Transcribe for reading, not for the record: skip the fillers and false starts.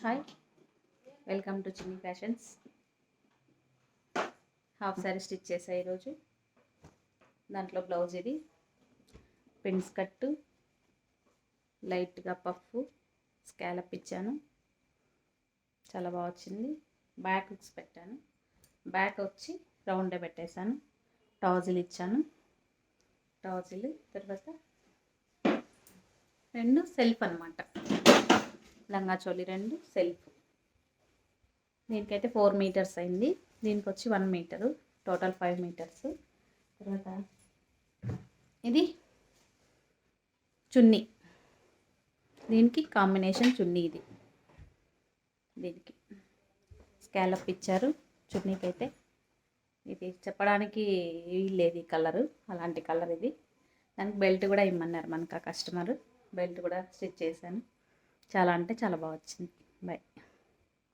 Hi, welcome to చిన్ని fashions. Half sorry stitch చేసా ఈరోజు. దాంట్లో బ్లౌజ్ ఇది, పిన్స్ కట్టు, లైట్గా పఫ్, స్కాలప్ ఇచ్చాను. చాలా బాగా వచ్చింది. బ్యాక్ హుక్స్ పెట్టాను. బ్యాక్ వచ్చి రౌండే పెట్టేశాను. టాజిల్ ఇచ్చాను. టాజిల్ తర్వాత రెండు సెల్ఫ్ అనమాట. లంగా చోలి రెండు సెల్ఫ్. దీనికైతే 4 మీటర్స్ అయింది. దీనికి వచ్చి 1 మీటరు, టోటల్ 5 మీటర్స్. తర్వాత ఇది చున్నీ, దీనికి కాంబినేషన్ చున్నీ. దీనికి స్కాలప్ ఇచ్చారు. చున్నీకి అయితే ఇది చెప్పడానికి లేదు, ఈ కలరు అలాంటి కలర్ ఇది. దానికి బెల్ట్ కూడా ఇమ్మన్నారు మనకు ఆ కస్టమర్. బెల్ట్ కూడా స్టిచ్ చేశాను. చాలా అంటే చాలా బాగా వచ్చింది. బాయ్.